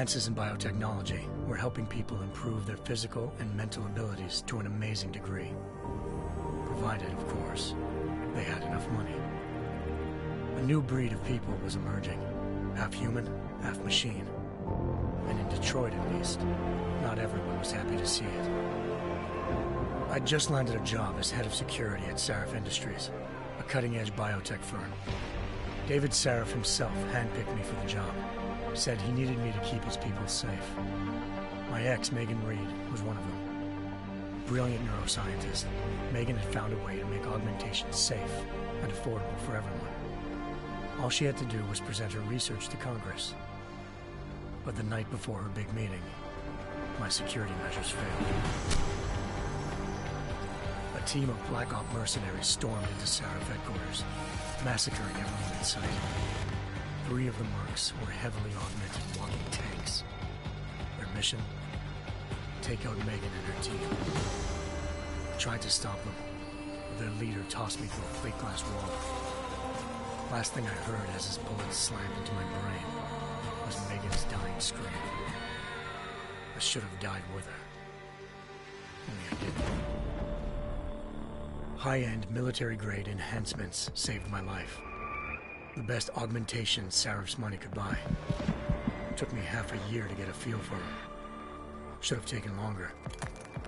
Advances in biotechnology were helping people improve their physical and mental abilities to an amazing degree. Provided, of course, they had enough money. A new breed of people was emerging, half human, half machine. And in Detroit, at least, not everyone was happy to see it. I'd just landed a job as head of security at Sarif Industries, a cutting-edge biotech firm. David Sarif himself handpicked me for the job, said he needed me to keep his people safe. My ex, Megan Reed, was one of them. Brilliant neuroscientist, Megan had found a way to make augmentation safe and affordable for everyone. All she had to do was present her research to Congress. But the night before her big meeting, my security measures failed. A team of Black Op mercenaries stormed into Sarif headquarters, massacring everyone in sight. 3 of the mercs were heavily augmented walking tanks. Their mission? Take out Megan and her team. I tried to stop them, but their leader tossed me through a plate glass wall. Last thing I heard as his bullets slammed into my brain was Megan's dying scream. I should have died with her. Only I didn't. High-end military-grade enhancements saved my life. The best augmentation Sarif's money could buy. It took me half a year to get a feel for them. Should have taken longer.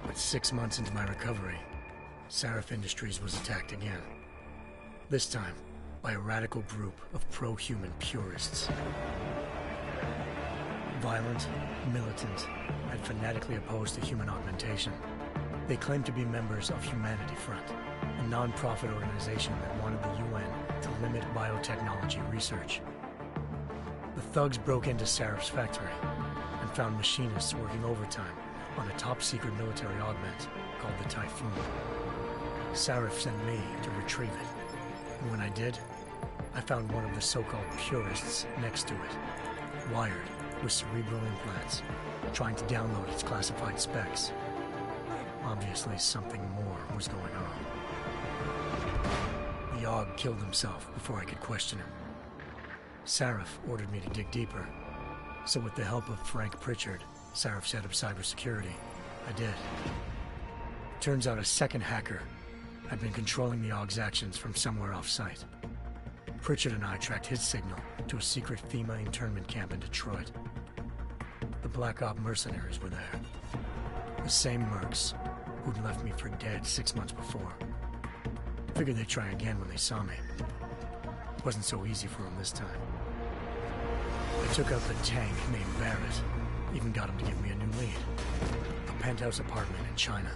But 6 months into my recovery, Sarif Industries was attacked again. This time, by a radical group of pro-human purists. Violent, militant, and fanatically opposed to human augmentation. They claimed to be members of Humanity Front, a non-profit organization that wanted the UN to limit biotechnology research. The thugs broke into Sarif's factory and found machinists working overtime on a top-secret military augment called the Typhoon. Sarif sent me to retrieve it, and when I did, I found one of the so-called purists next to it, wired with cerebral implants, trying to download its classified specs. Obviously, something more was going on. The AUG killed himself before I could question him. Sarif ordered me to dig deeper, so with the help of Frank Pritchard, Sarif's head of cybersecurity, I did. Turns out a second hacker had been controlling the AUG's actions from somewhere off-site. Pritchard and I tracked his signal to a secret FEMA internment camp in Detroit. The Black Op mercenaries were there. The same mercs who'd left me for dead 6 months before. Figured they'd try again when they saw me. Wasn't so easy for them this time. I took out the tank named Barrett, even got him to give me a new lead. A penthouse apartment in China.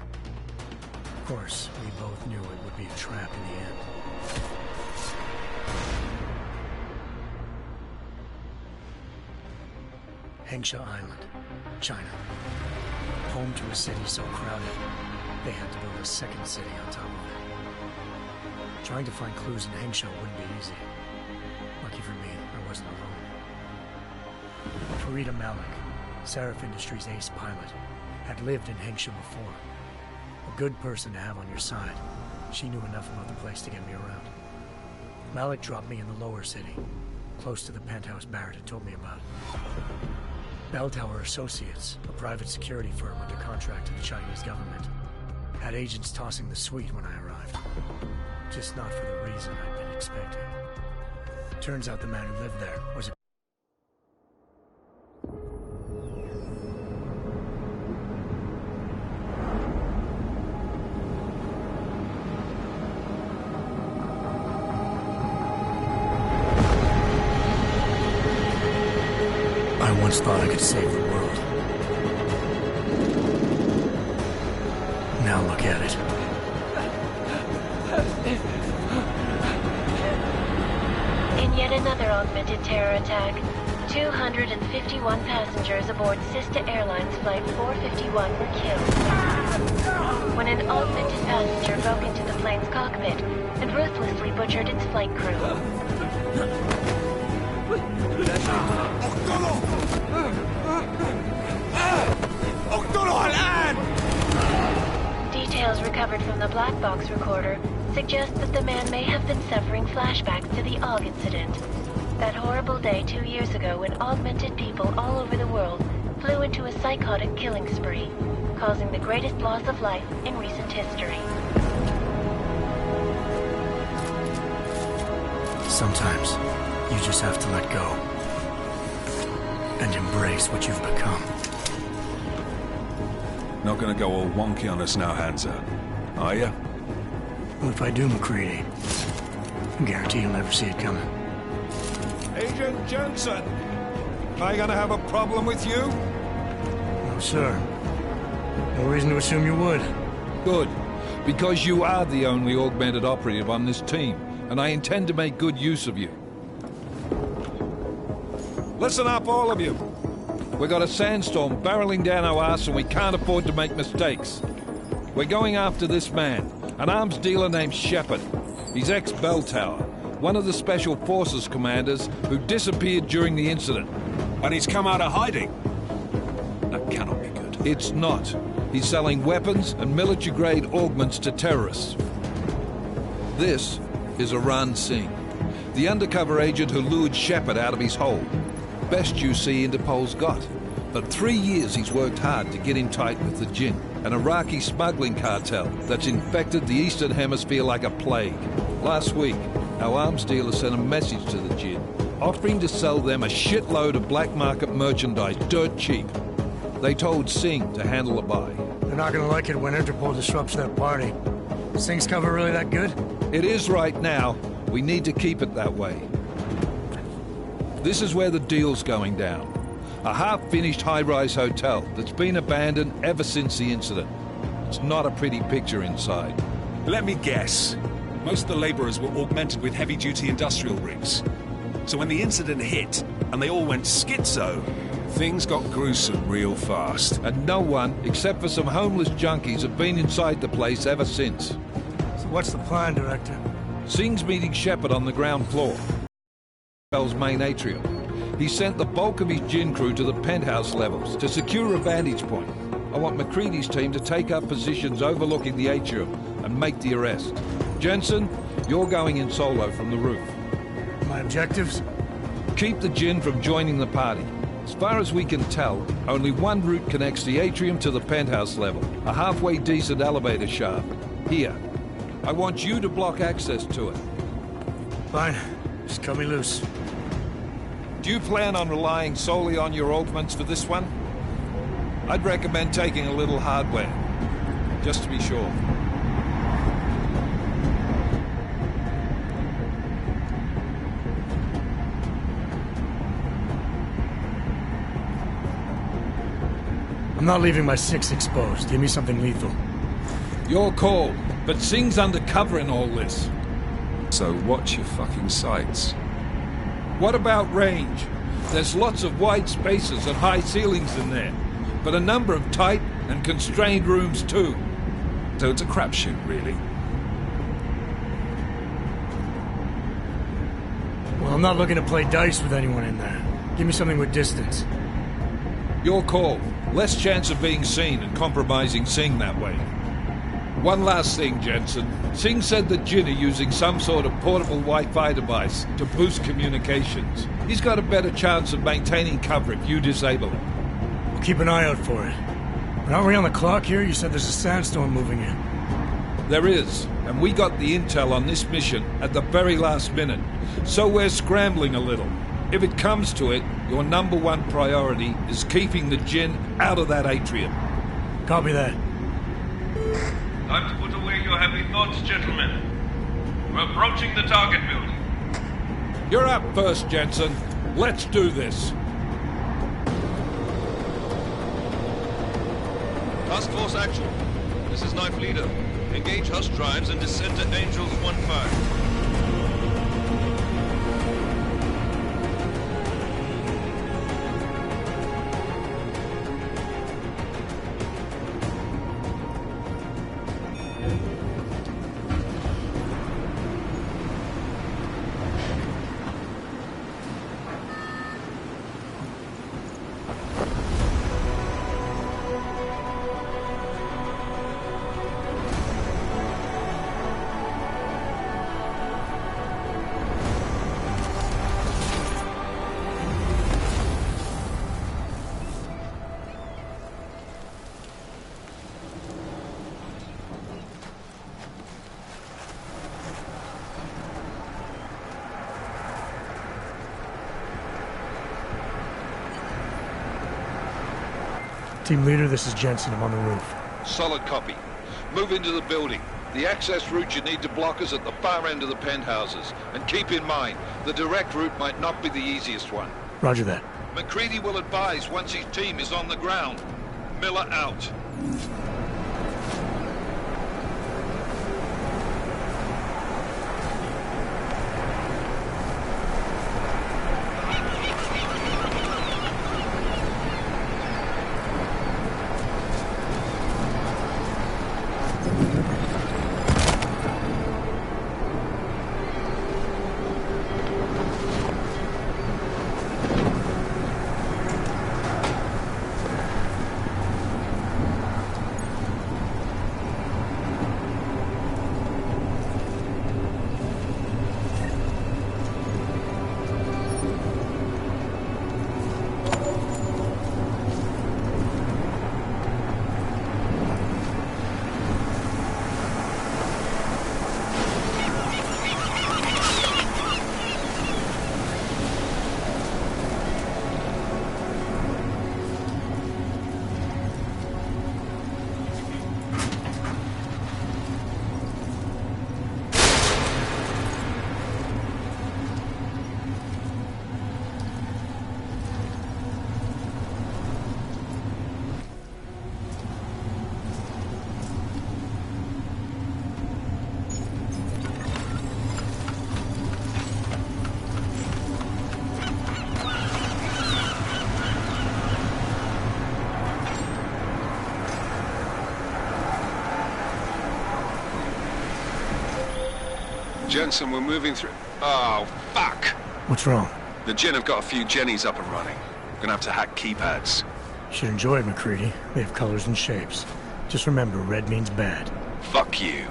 Of course, we both knew it would be a trap in the end. Hengsha Island, China. Home to a city so crowded, they had to build a second city on top of it. Trying to find clues in Hengsha wouldn't be easy. Lucky for me, I wasn't alone. Farida Malik, Sarif Industries' ace pilot, had lived in Hengsha before. A good person to have on your side. She knew enough about the place to get me around. Malik dropped me in the lower city, close to the penthouse Barrett had told me about. Bell Tower Associates, a private security firm under contract to the Chinese government, had agents tossing the suite when I arrived. Just not for the reason I'd been expecting. Turns out the man who lived there was a I once thought I could save the world. Now look at it. In yet another augmented terror attack, 251 passengers aboard Sista Airlines Flight 451 were killed when an augmented passenger broke into the plane's cockpit and ruthlessly butchered its flight crew. Details recovered from the black box recorder suggest that the man may have been suffering flashbacks to the AUG incident. That horrible day 2 years ago when augmented people all over the world flew into a psychotic killing spree, causing the greatest loss of life in recent history. Sometimes, you just have to let go. And embrace what you've become. Not gonna go all wonky on us now, Hansa, are ya? Well, if I do, McCready, I guarantee you'll never see it coming. Agent Jensen! Am I gonna have a problem with you? No, sir. No reason to assume you would. Good. Because you are the only augmented operative on this team, and I intend to make good use of you. Listen up, all of you. We've got a sandstorm barreling down our arse and we can't afford to make mistakes. We're going after this man, an arms dealer named Shepard. He's ex-Bell Tower, one of the Special Forces commanders who disappeared during the incident. And he's come out of hiding. That cannot be good. It's not. He's selling weapons and military-grade augments to terrorists. This is Iran Singh, the undercover agent who lured Shepard out of his hole. Best you see Interpol's got. For 3 years he's worked hard to get in tight with the Jinn, an Iraqi smuggling cartel that's infected the Eastern Hemisphere like a plague. Last week, our arms dealer sent a message to the Jinn, offering to sell them a shitload of black market merchandise dirt cheap. They told Singh to handle the buy. They're not gonna like it when Interpol disrupts their party. Singh's cover really that good? It is right now. We need to keep it that way. This is where the deal's going down. A half-finished high-rise hotel that's been abandoned ever since the incident. It's not a pretty picture inside. Let me guess. Most of the laborers were augmented with heavy-duty industrial rigs. So when the incident hit, and they all went schizo, things got gruesome real fast. And no one, except for some homeless junkies, have been inside the place ever since. So what's the plan, Director? Singh's meeting Shepard on the ground floor. Bell's main atrium. He sent the bulk of his Jinn crew to the penthouse levels to secure a vantage point. I want McCready's team to take up positions overlooking the atrium and make the arrest. Jensen, you're going in solo from the roof. My objectives? Keep the Jinn from joining the party. As far as we can tell, only one route connects the atrium to the penthouse level, a halfway decent elevator shaft. Here. I want you to block access to it. Fine. Just cut me loose. Do you plan on relying solely on your augments for this one? I'd recommend taking a little hardware, just to be sure. I'm not leaving my 6 exposed. Give me something lethal. Your call, but Singh's undercover in all this. So watch your fucking sights. What about range? There's lots of wide spaces and high ceilings in there, but a number of tight and constrained rooms too. So it's a crapshoot, really. Well, I'm not looking to play dice with anyone in there. Give me something with distance. Your call. Less chance of being seen and compromising Singh that way. One last thing, Jensen. Singh said that Jinn are using some sort of portable Wi-Fi device to boost communications. He's got a better chance of maintaining cover if you disable it. We'll keep an eye out for it. But aren't we on the clock here? You said there's a sandstorm moving in. There is, and we got the intel on this mission at the very last minute, so we're scrambling a little. If it comes to it, your #1 priority is keeping the Jinn out of that atrium. Copy that. Time to put away your heavy thoughts, gentlemen. We're approaching the target building. You're up first, Jensen. Let's do this. Task Force action. This is Knife Leader. Engage Hush drives and descend to Angels 1-5. Team leader, this is Jensen. I'm on the roof. Solid copy. Move into the building. The access route you need to block is at the far end of the penthouses. And keep in mind, the direct route might not be the easiest one. Roger that. McCready will advise once his team is on the ground. Miller out. Jensen, we're moving through... Oh, fuck! What's wrong? The Jinn have got a few Jennies up and running. Gonna have to hack keypads. Should enjoy it, McCready. They have colors and shapes. Just remember, red means bad. Fuck you.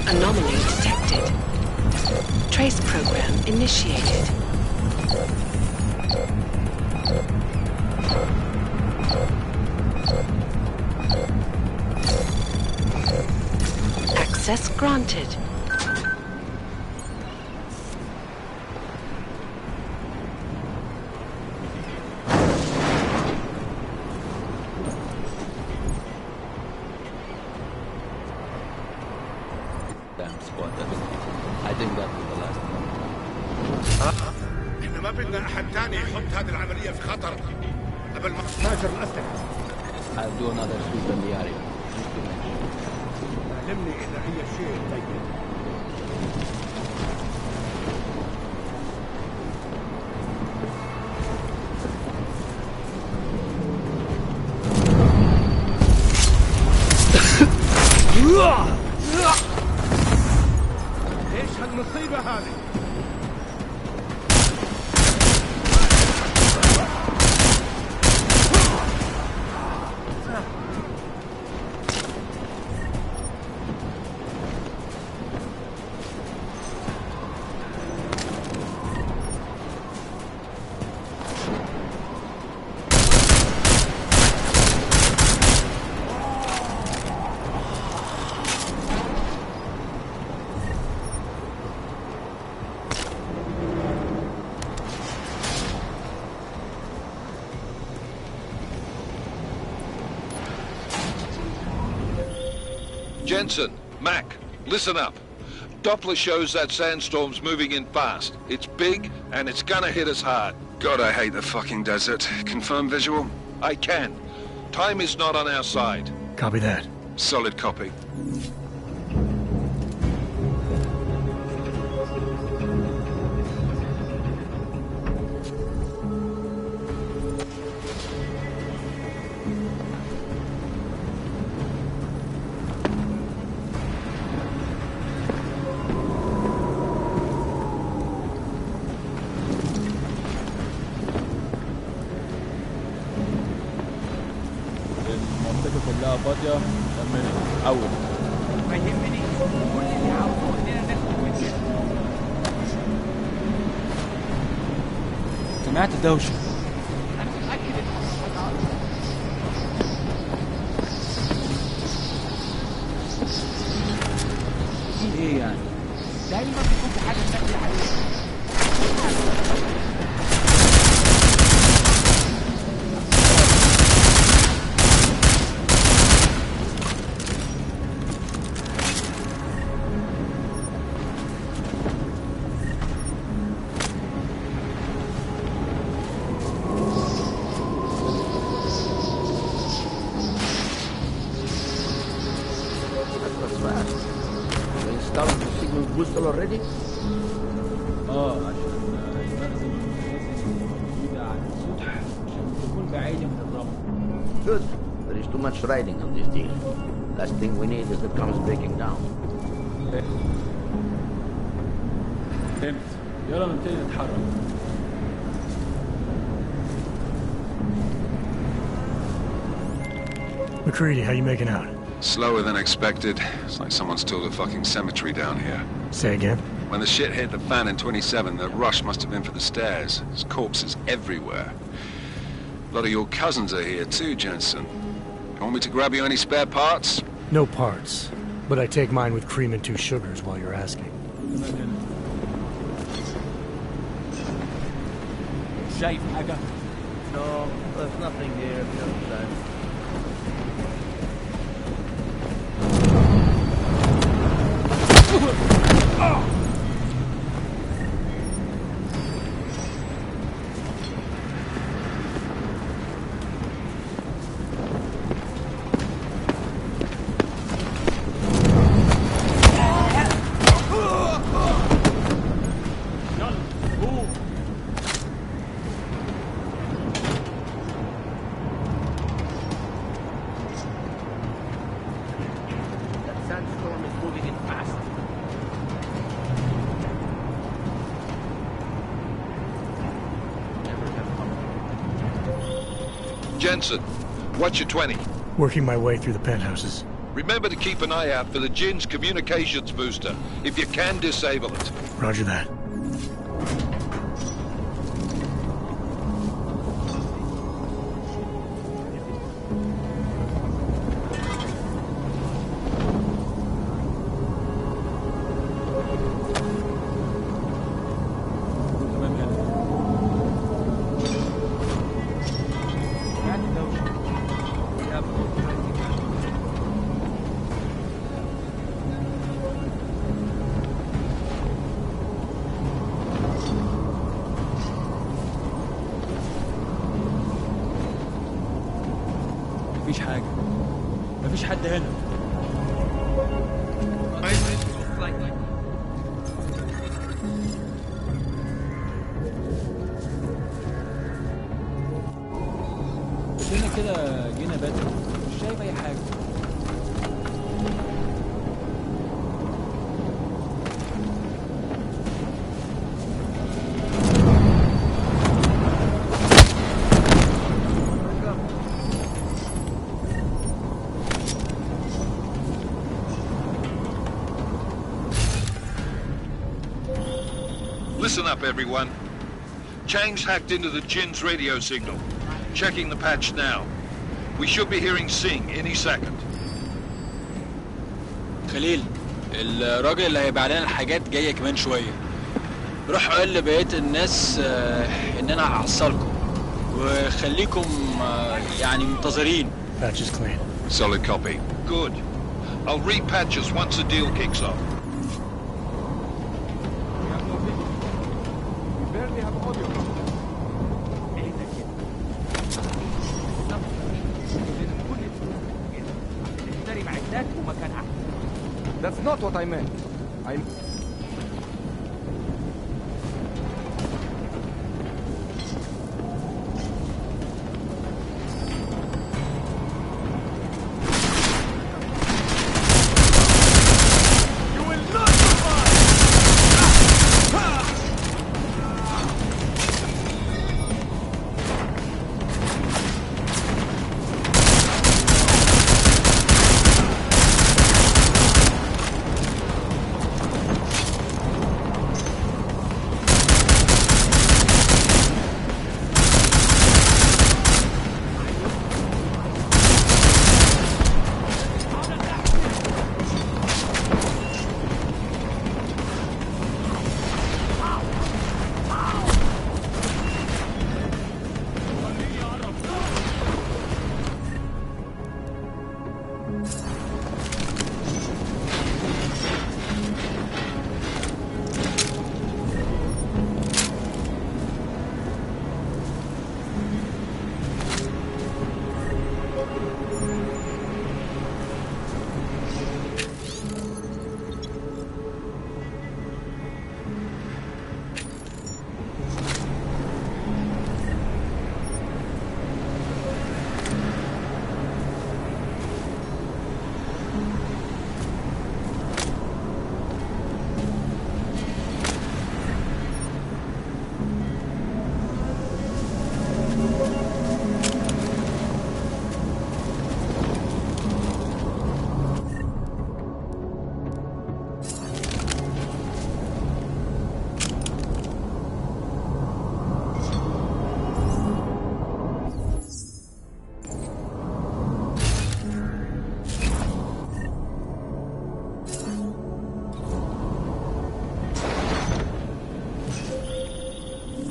Anomaly detected. Trace program initiated. Access granted. بدنا أحد تاني يحط هذه العملية في خطر قبل ما تناشر الأسلحة. I'll do another sweep in the area. علمني إذا هي شيء طيب. ايش هالمصيبة هذه؟ Jensen, Mac, listen up. Doppler shows that sandstorm's moving in fast. It's big, and it's gonna hit us hard. God, I hate the fucking desert. Confirm visual? I can. Time is not on our side. Copy that. Solid copy. كلها فاضية كمل أول ما يهمني كل اللي عاوزه إننا ناخد وجهه. سمعت دوشة أنا متأكد إن في إيه يعني؟ دايما بيكون في حاجة شكل عليها. already? عشان المخزن موجودة على السطح عشان تكون بعيدة من الرمل. Good. There is too much riding on this deal. Last thing we need is the comes breaking down. فهمت. يلا نبتدي نتحرك. McCready, how you making out? Slower than expected. It's like someone's tilled a fucking cemetery down here. Say again? When the shit hit the fan in 27, the rush must have been for the stairs. There's corpses everywhere. A lot of your cousins are here too, Jensen. You want me to grab you any spare parts? No parts. But I take mine with cream and 2 sugars while you're asking. شايف حاجة؟ No, there's nothing here. Jensen, what's your 20? Working my way through the penthouses. Remember to keep an eye out for the Jinn's communications booster, if you can disable it. Roger that. مفيش حاجة. مفيش حد هنا. كلنا كده جينا بدري، مش شايف أي حاجة. Listen up, everyone. Chang's hacked into the Jin's radio signal. Checking the patch now. We should be hearing Sing any second. خليل، الراجل اللي هيبيع لنا الحاجات جاية كمان شوية. روح قول لبقية الناس إن أنا هحصلكم. وخليكم يعني منتظرين. Patch is clean. Solid copy. Good. I'll repatch us once the deal kicks off. That's not what I meant.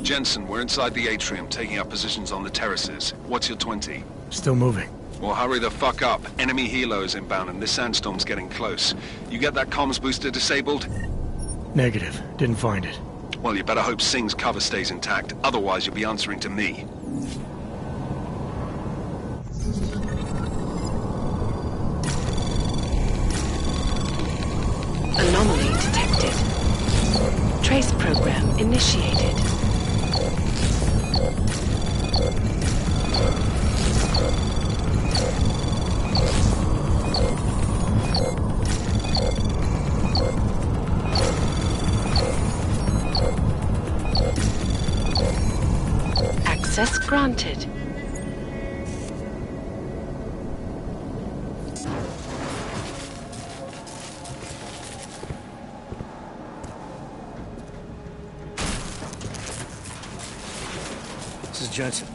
Jensen, we're inside the atrium, taking up positions on the terraces. What's your 20? Still moving. Well, hurry the fuck up. Enemy helos inbound and this sandstorm's getting close. You get that comms booster disabled? Negative. Didn't find it. Well, you better hope Sing's cover stays intact. Otherwise, you'll be answering to me. Anomaly detected. Trace program initiated. Access granted. This is Jensen.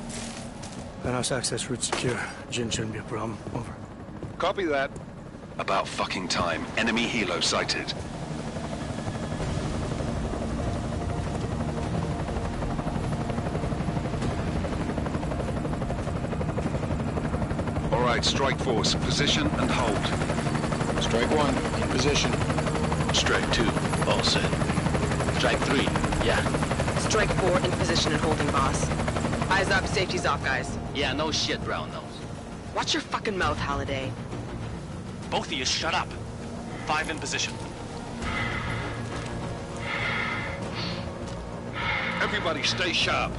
Penthouse access route secure. Jin shouldn't be a problem. Over. Copy that. About fucking time. Enemy helo sighted. All right, strike force. Position and hold. Strike 1, in position. Strike 2, all set. Strike 3, yeah. Strike 4, in position and holding, boss. Eyes up, safety's off, guys. Yeah, no shit, round nose. Watch your fucking mouth, Halliday. Both of you shut up. 5 in position. Everybody stay sharp.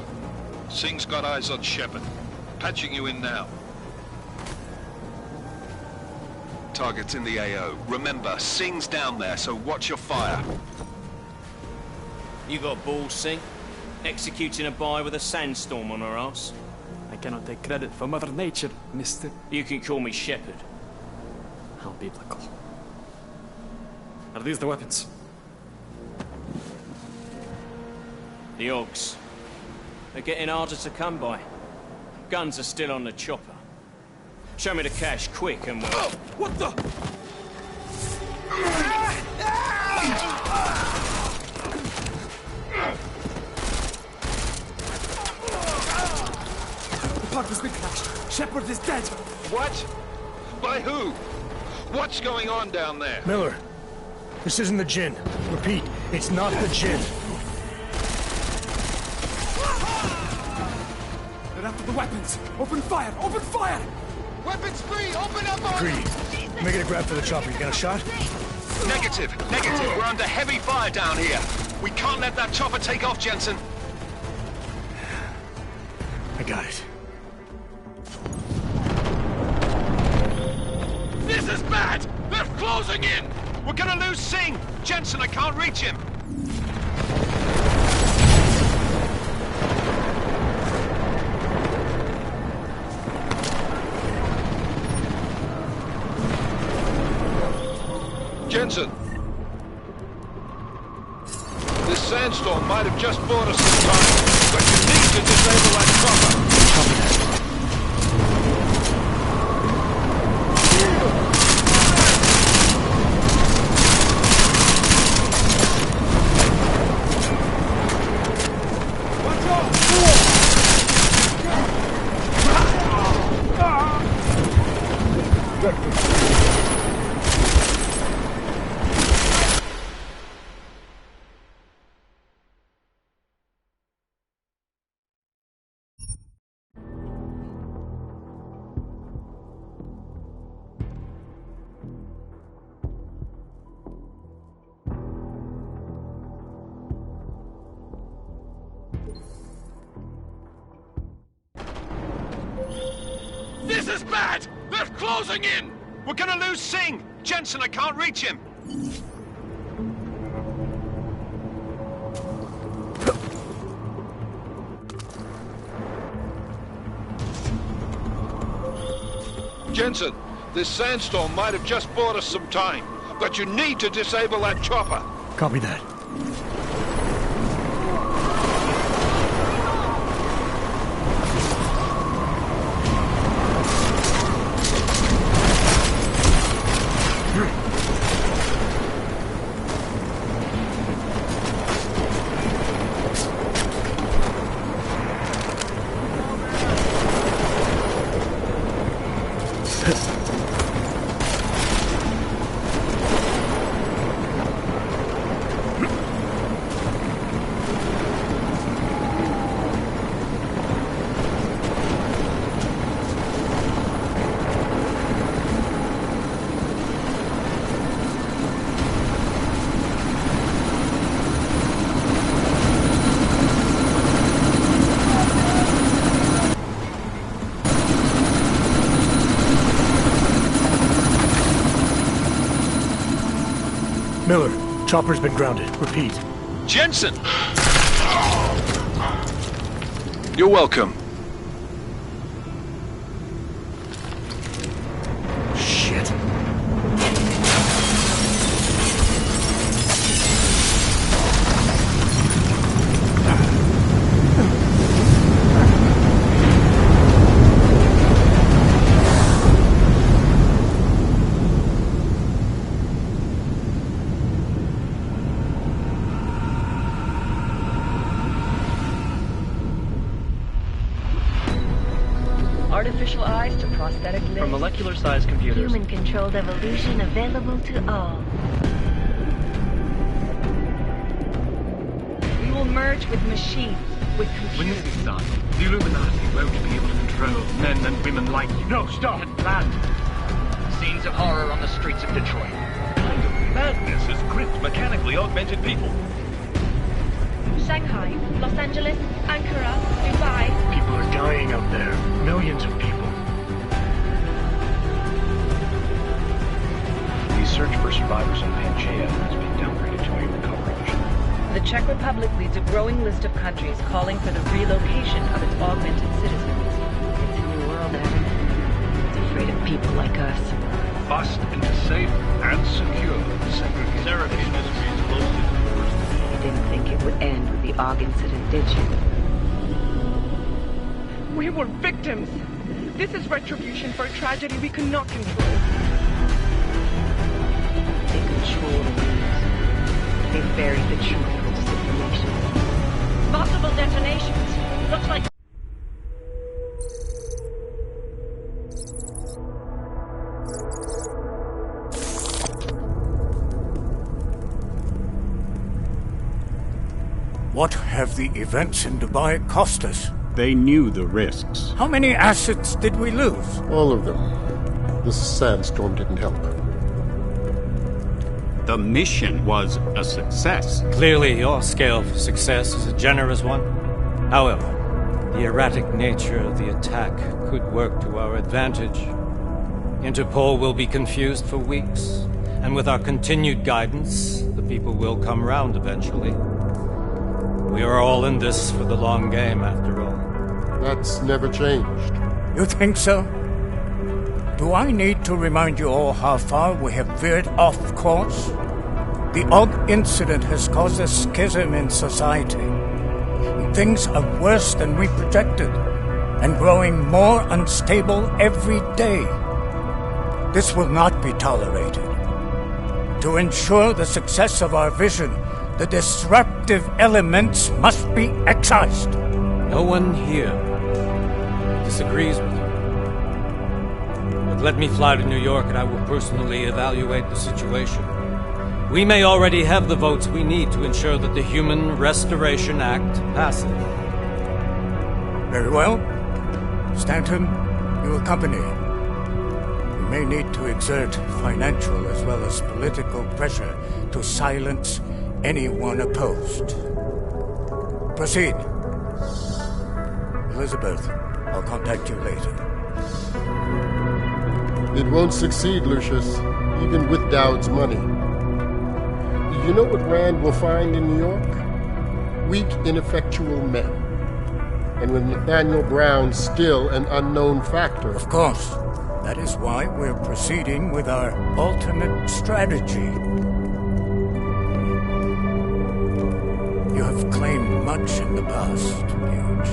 Singh's got eyes on Shepard. Patching you in now. Target's in the AO. Remember, Singh's down there, so watch your fire. You got balls, Singh? Executing a buy with a sandstorm on her ass? I cannot take credit for Mother Nature, mister. You can call me Shepard. How biblical. Are these the weapons? The Ogs. They're getting harder to come by. Guns are still on the chopper. Show me the cash, quick, and we'll... Oh, what the? The park has been crashed. Shepard is dead. What? By who? What's going on down there? Miller, this isn't the Jinn. Repeat, it's not the Jinn. They're after the weapons. Open fire! Open fire! Weapons free! Open up on Greedy, making a grab for the chopper. You got a shot? Negative. We're under heavy fire down here. We can't let that chopper take off, Jensen. I got it. This is bad! They're closing in! We're gonna lose Singh! Jensen, I can't reach him! Jensen! This sandstorm might have just bought us some time, but you need to disable that chopper! This is bad! They're closing in! We're gonna lose Singh! Jensen, I can't reach him! Jensen, this sandstorm might have just bought us some time, but you need to disable that chopper. Copy that. Miller, chopper's been grounded. Repeat. Jensen! You're welcome. Shit. Artificial eyes to prosthetic limbs. From molecular-sized computers. Human-controlled evolution available to all. We will merge with machines, with computers. When this is done, the Illuminati won't be able to control men and women them like you. No, stop. Land. Scenes of horror on the streets of Detroit. Kind of madness has gripped mechanically augmented people. Shanghai, Los Angeles, Ankara, Dubai. People are dying out there. Millions of people. The search for survivors in Pangaea has been downgraded to a recovery mission. The Czech Republic leads a growing list of countries calling for the relocation of its augmented citizens. It's a new world, Adam. It's afraid of people like us. Bust into safe and secure segregation. Seraphine Ministries closely. You didn't think it would end with the AUG incident, did you? We were victims. This is retribution for a tragedy we cannot control. They control the news. They buried the truth with disinformation. Possible detonations. Looks like... What have the events in Dubai cost us? They knew the risks. How many assets did we lose? All of them. The sandstorm didn't help. The mission was a success. Clearly, your scale of success is a generous one. However, the erratic nature of the attack could work to our advantage. Interpol will be confused for weeks, and with our continued guidance, the people will come round eventually. We are all in this for the long game, after all. That's never changed. You think so? Do I need to remind you all how far we have veered off course? The AUG incident has caused a schism in society. Things are worse than we projected, and growing more unstable every day. This will not be tolerated. To ensure the success of our vision, the disruptive elements must be excised. No one here disagrees with you. But let me fly to New York and I will personally evaluate the situation. We may already have the votes we need to ensure that the Human Restoration Act passes. Very well. Stanton, you accompany. We may need to exert financial as well as political pressure to silence anyone opposed. Proceed. Elizabeth, I'll contact you later. It won't succeed, Lucius, even with Dowd's money. You know what Rand will find in New York? Weak, ineffectual men. And with Nathaniel Brown still an unknown factor. Of course. That is why we're proceeding with our alternate strategy. You have claimed much in the past, Huge.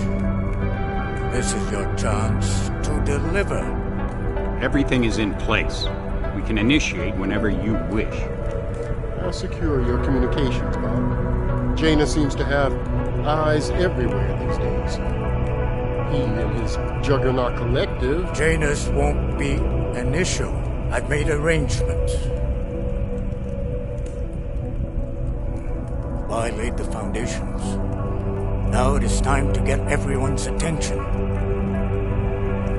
This is your chance to deliver. Everything is in place. We can initiate whenever you wish. I'll secure your communications, Bob. Jaina seems to have eyes everywhere these days. He and his Juggernaut Collective... Jaina's won't be an issue. I've made arrangements. I laid the foundations. Now it is time to get everyone's attention.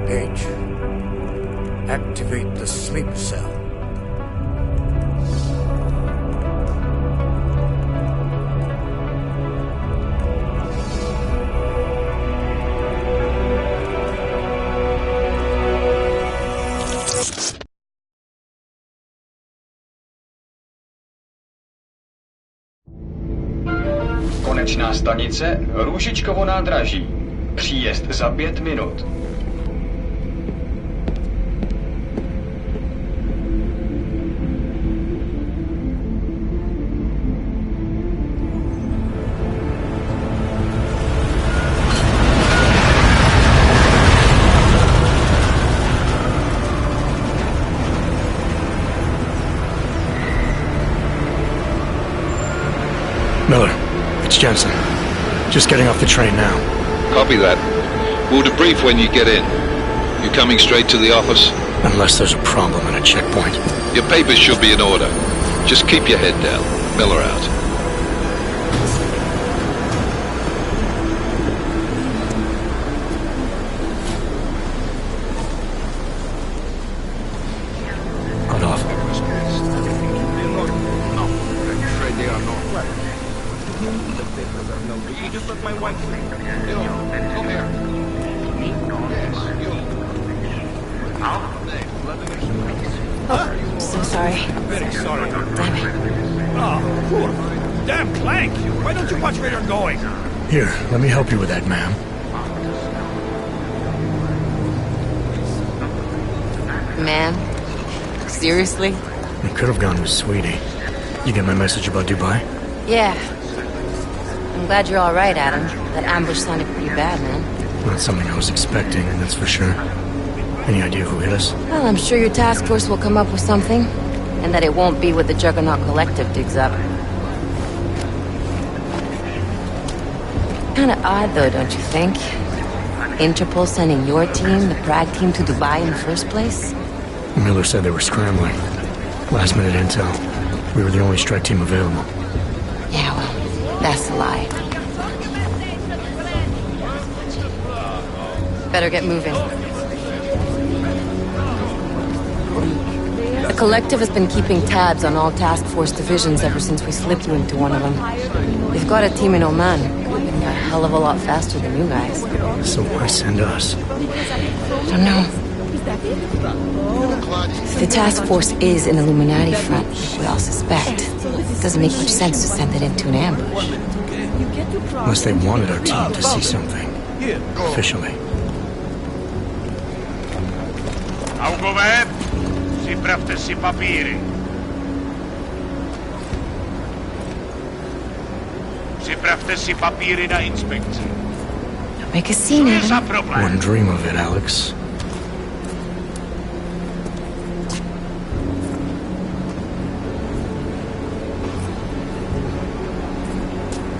Page, activate the sleep cell. Konečná stanice Růžičkovo nádraží. Příjezd za 5 minut. Miller, it's Jensen. Just getting off the train now. Copy that. We'll debrief when you get in. You coming straight to the office? Unless there's a problem at a checkpoint. Your papers should be in order. Just keep your head down. Miller out. sorry. I'm very sorry. Damn it. Oh, poor. Damn Clank! Why don't you watch where you're going? Here, let me help you with that, ma'am. Man? Seriously? It could have gone with Sweetie. You get my message about Dubai? Yeah. I'm glad you're alright, Adam. That ambush sounded pretty bad, man. Not something I was expecting, that's for sure. Any idea who hit us? Well, I'm sure your task force will come up with something. And that it won't be what the Juggernaut Collective digs up. Kinda odd, though, don't you think? Interpol sending your team, the Prague team, to Dubai in the first place? Miller said they were scrambling. Last-minute intel. We were the only strike team available. Yeah, well, that's a lie. Better get moving. The Collective has been keeping tabs on all task force divisions ever since we slipped you into one of them. They've got a team in Oman. Could have been a hell of a lot faster than you guys. So why send us? I don't know. If the task force is an Illuminati front, like we all suspect, it doesn't make much sense to send it into an ambush. Unless they wanted our team to see something. Officially. Augover, připravte si papíry. Připravte si papíry na inspekci. Don't make a scene, Adam. Wouldn't dream of it, Alex.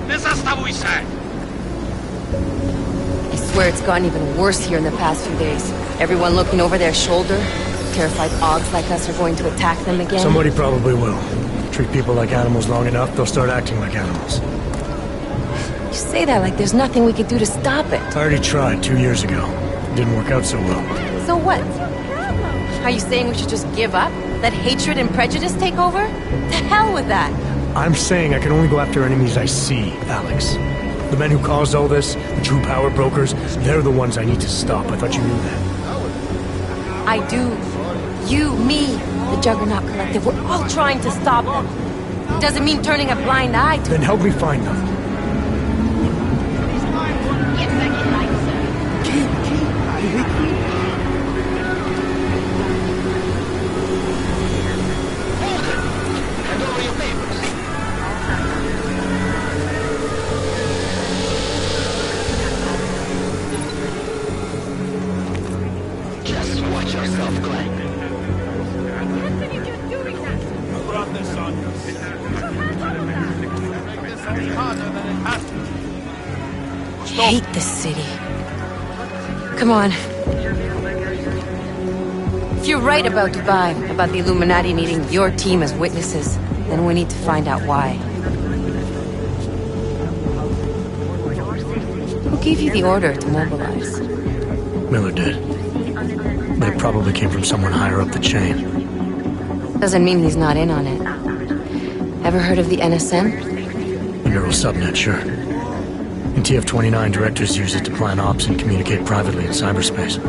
Nezastavuj se! I swear it's gotten even worse here in the past few days. Everyone looking over their shoulder. Terrified Augs like us are going to attack them again. Somebody probably will. Treat people like animals long enough, they'll start acting like animals. You say that like there's nothing we could do to stop it. I already tried 2 years ago. Didn't work out so well. So what? Are you saying we should just give up? Let hatred and prejudice take over? To hell with that! I'm saying I can only go after enemies I see, Alex. The men who caused all this, the true power brokers, they're the ones I need to stop. I thought you knew that. I do. You, me, the Juggernaut Collective, we're all trying to stop them. Doesn't mean turning a blind eye to... Then help me find them. Just watch yourself, Glenn. I hate this city. Come on. If you're right about Dubai, about the Illuminati needing your team as witnesses, then we need to find out why. Who gave you the order to mobilize? Miller did. But it probably came from someone higher up the chain. Doesn't mean he's not in on it. Ever heard of the NSN? The neural subnet, sure. In TF-29, directors use it to plan ops and communicate privately in cyberspace.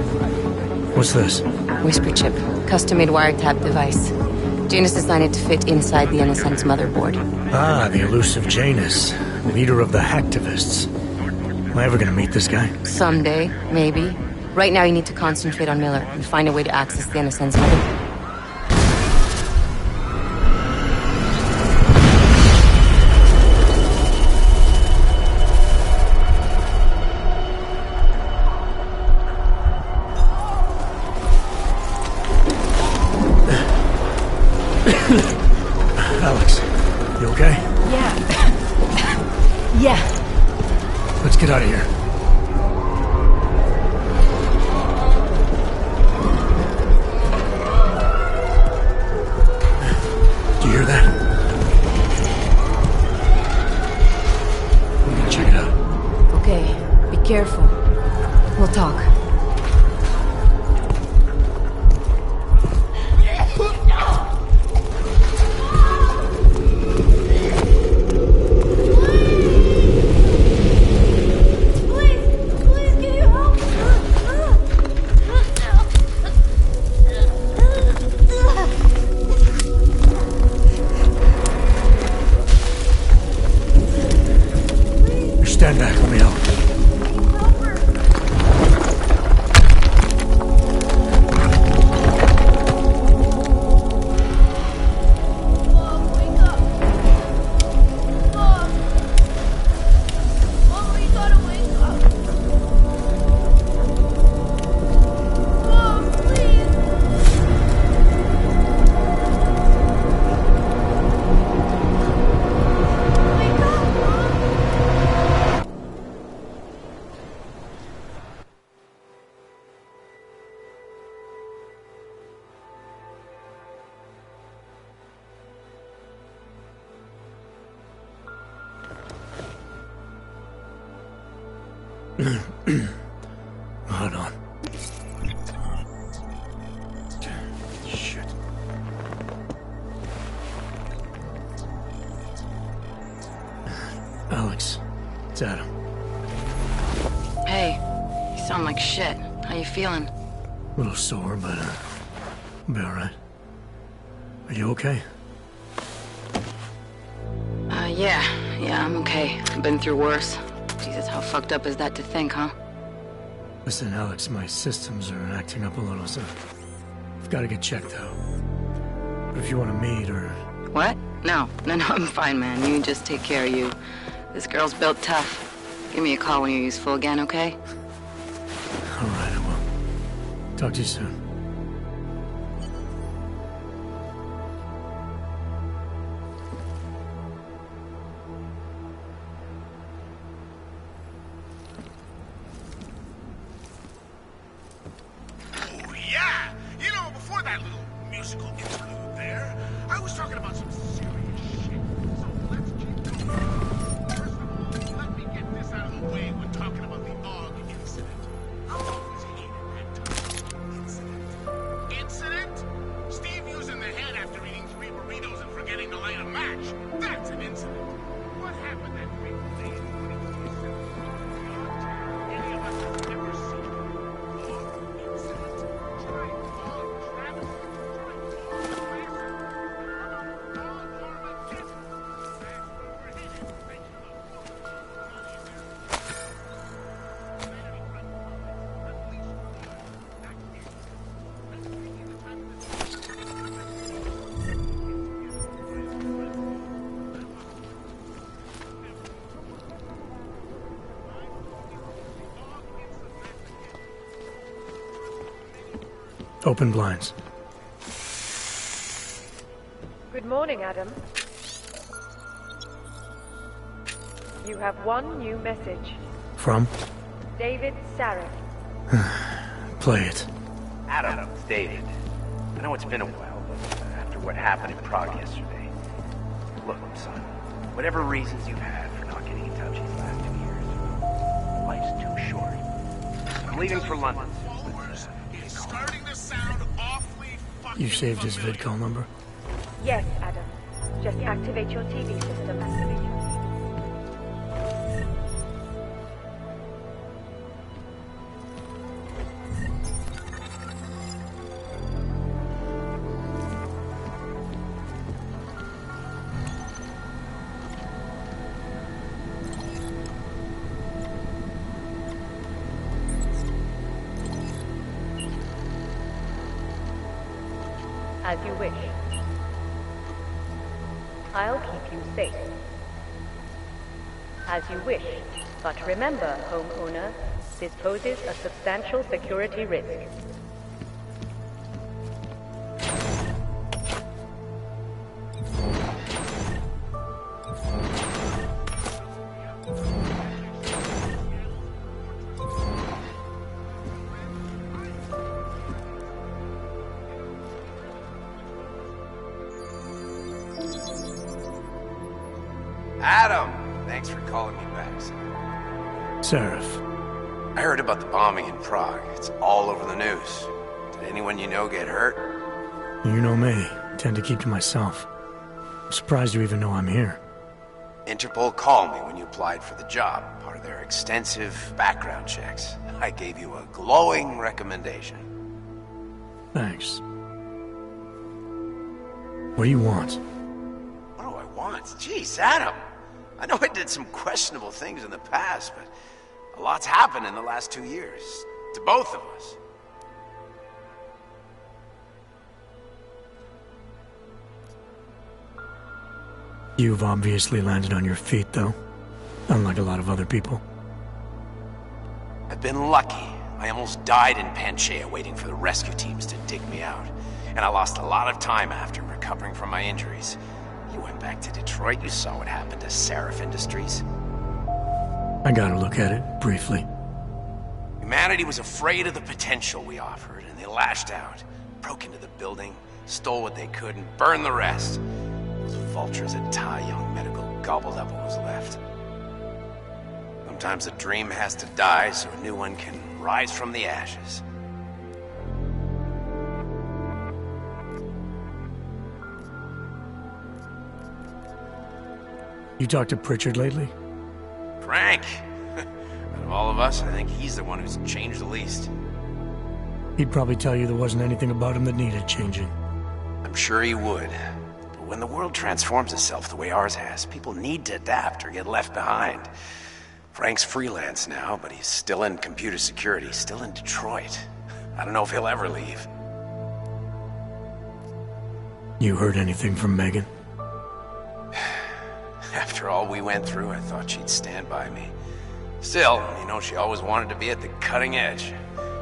What's this? Whisper chip. Custom-made wiretap device. Janus designed it to fit inside the NSN's motherboard. Ah, the elusive Janus. Leader of the hacktivists. Am I ever gonna meet this guy? Someday, maybe. Right now you need to concentrate on Miller and find a way to access the NSN's motherboard. Alex, you okay? Yeah. Yeah. Let's get out of here. Do you hear that? We're gonna check it out. Okay, be careful. We'll talk. Hold on. Shit. Alex, it's Adam. Hey, you sound like shit. How you feeling? A little sore, but I'll be alright. Are you okay? Yeah, I'm okay. I've been through worse. Jesus, how fucked up is that to think, huh? Listen, Alex, my systems are acting up a little, so I've got to get checked out. But if you want to meet or... What? No, I'm fine, man. You just take care of you. This girl's built tough. Give me a call when you're useful again, okay? Alright, I will. Talk to you soon. Open blinds. Good morning, Adam. You have one new message. From? David Sarek. Play it. Adam, it's David. I know it's been a while, but after what happened in Prague yesterday... Look, son, whatever reasons you had for not getting in touch these last 2 years, life's too short. I'm leaving for London. You saved his vidcall number? Yes, Adam. Just activate your TV system. As you wish. I'll keep you safe. As you wish. But remember, homeowner, this poses a substantial security risk. Adam! Thanks for calling me back, son. Seraph. I heard about the bombing in Prague. It's all over the news. Did anyone you know get hurt? You know me. I tend to keep to myself. I'm surprised you even know I'm here. Interpol called me when you applied for the job, part of their extensive background checks. I gave you a glowing recommendation. Thanks. What do you want? What do I want? Jeez, Adam! I know I did some questionable things in the past, but a lot's happened in the last 2 years. To both of us. You've obviously landed on your feet, though. Unlike a lot of other people. I've been lucky. I almost died in Panchaea waiting for the rescue teams to dig me out. And I lost a lot of time after recovering from my injuries. You went back to Detroit, you saw what happened to Seraph Industries. I got a look at it, briefly. Humanity was afraid of the potential we offered, and they lashed out. Broke into the building, stole what they could, and burned the rest. Those vultures at Tai Young Medical gobbled up what was left. I'm Sometimes a dream has to die so a new one can rise from the ashes. You talked to Pritchard lately? Frank! Out of all of us, I think he's the one who's changed the least. He'd probably tell you there wasn't anything about him that needed changing. I'm sure he would. But when the world transforms itself the way ours has, people need to adapt or get left behind. Frank's freelance now, but he's still in computer security, still in Detroit. I don't know if he'll ever leave. You heard anything from Megan? After all we went through, I thought she'd stand by me. Still, you know, she always wanted to be at the cutting edge.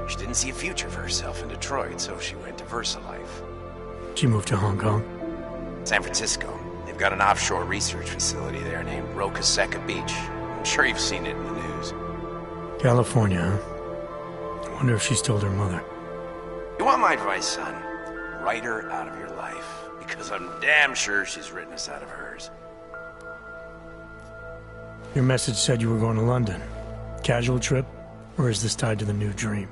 She didn't see a future for herself in Detroit, so she went to VersaLife. She moved to Hong Kong? San Francisco. They've got an offshore research facility there named Rocaseca Beach. I'm sure you've seen it in the news. California, huh? I wonder if she's told her mother. You want my advice, son? Write her out of your life, because I'm damn sure she's written us out of hers. Your message said you were going to London. Casual trip? Or is this tied to the new dream?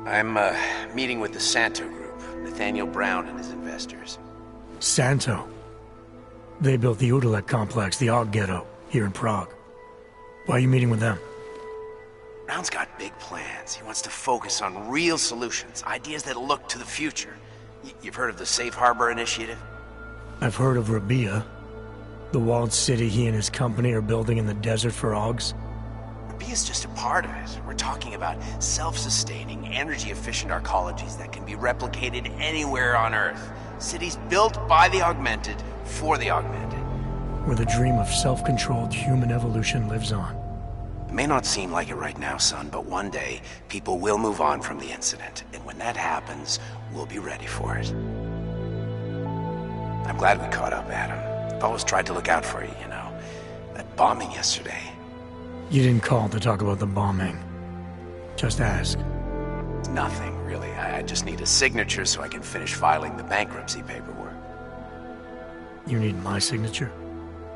I'm, meeting with the Santo Group, Nathaniel Brown and his investors. Santo? They built the Udalek complex, the Og Ghetto, here in Prague. Why are you meeting with them? Brown's got big plans. He wants to focus on real solutions, ideas that look to the future. You've heard of the Safe Harbor Initiative? I've heard of Rabia, the walled city he and his company are building in the desert for Ogs. Rabia's just a part of it. We're talking about self-sustaining, energy-efficient arcologies that can be replicated anywhere on Earth. Cities built by the augmented, for the augmented. Where the dream of self-controlled human evolution lives on. It may not seem like it right now, son, but one day, people will move on from the incident. And when that happens, we'll be ready for it. I'm glad we caught up, Adam. I've always tried to look out for you, you know. That bombing yesterday. You didn't call to talk about the bombing. Just ask. It's nothing, really. I just need a signature so I can finish filing the bankruptcy paperwork. You need my signature?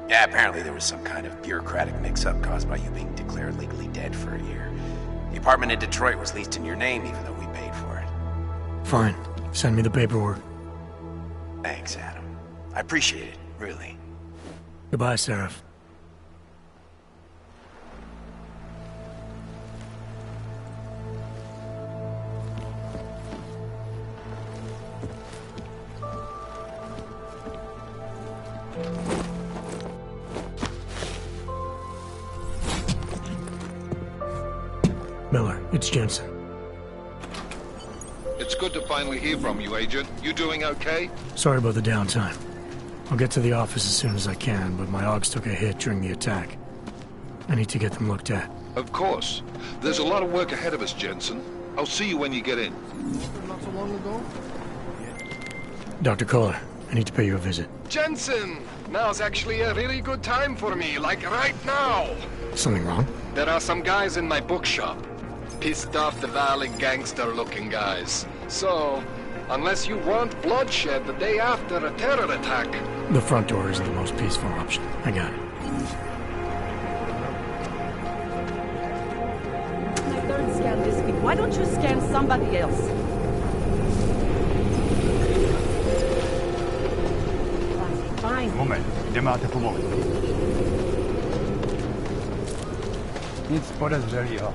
Yeah, apparently there was some kind of bureaucratic mix-up caused by you being declared legally dead for a year. The apartment in Detroit was leased in your name even though we paid for it. Fine. Send me the paperwork. Thanks, Adam. I appreciate it, really. Goodbye, Seraph. Miller, it's Jensen. It's good to finally hear from you, Agent. You doing okay? Sorry about the downtime. I'll get to the office as soon as I can, but my Augs took a hit during the attack. I need to get them looked at. Of course. There's a lot of work ahead of us, Jensen. I'll see you when you get in. Not so long ago? Dr. Kohler, I need to pay you a visit. Jensen! Now's actually a really good time for me, like right now! Something wrong? There are some guys in my bookshop. Pissed off the Valley gangster-looking guys. So, unless you want bloodshed the day after a terror attack... The front door isn't the most peaceful option. I got it. I don't scan this week. Why don't you scan somebody else? Fine. Moment, jdeme povolit. Nic podezřelého.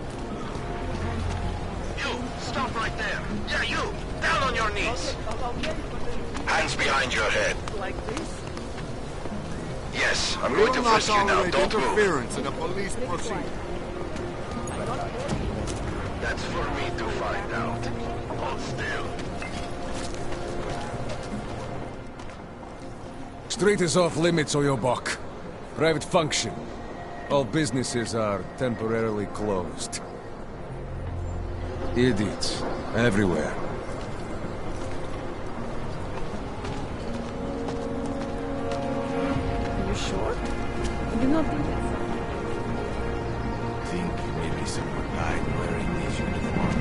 Stop right there. Yeah, you! Down on your knees! Hands behind your head. Like this? Yes, I'm going to frisk you now. Don't move. interference in a police proceeding. That's for me to find out. Hold still. Street is off limits, or your buck. Private function. All businesses are temporarily closed. Idiots. Everywhere. Are you sure? You not think that? I think maybe someone died wearing these uniforms.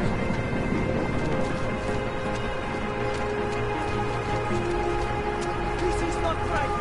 This is not right.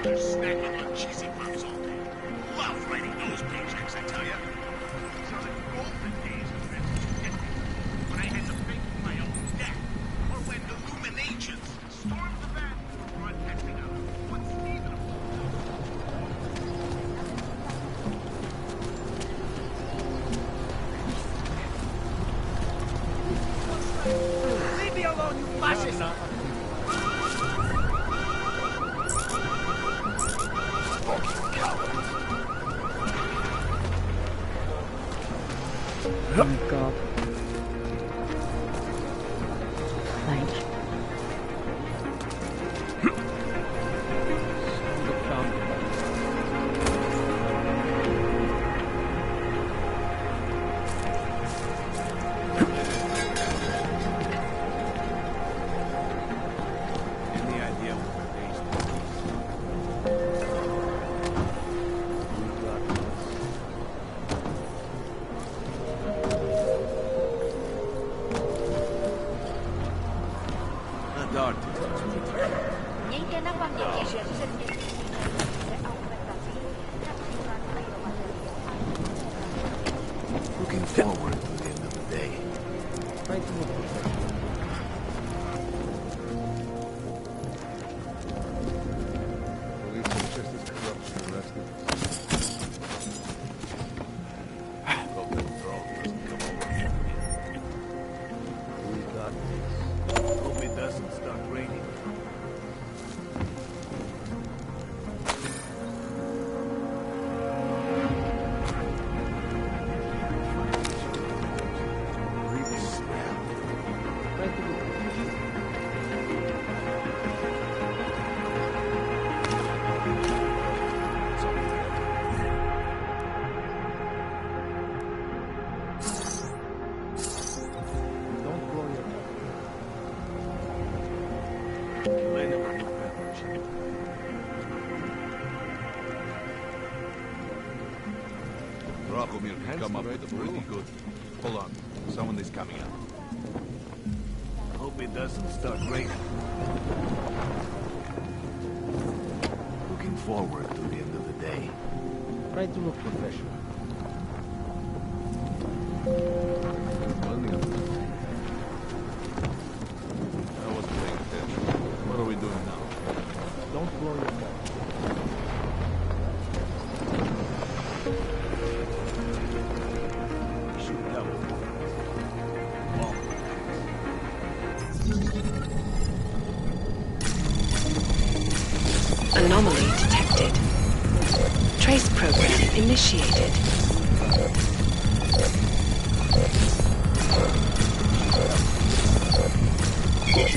Snacking on cheesy puffs all day. Love writing those paychecks, I tell ya. These are the golden days of Massachusetts. When I had to pay for my own debt. Or when Illuminations stormed the van broadcasting out what Stephen Leave me alone, you fascist! Oh my god. Thank you. Any idea what we're looking forward to the end of the day. Right to look Police are just as corrupt as the rest of us. Hope that throne doesn't come over here. We got this. Hope it doesn't start raining. Dracomir can come up with a pretty good... Hold on. Someone is coming up. I hope it doesn't start raining. Looking forward to the end of the day. Try to look professional. I wasn't paying attention. What are we doing now? Don't blow your gun. Shoot double. Anomaly detected. Trace program initiated.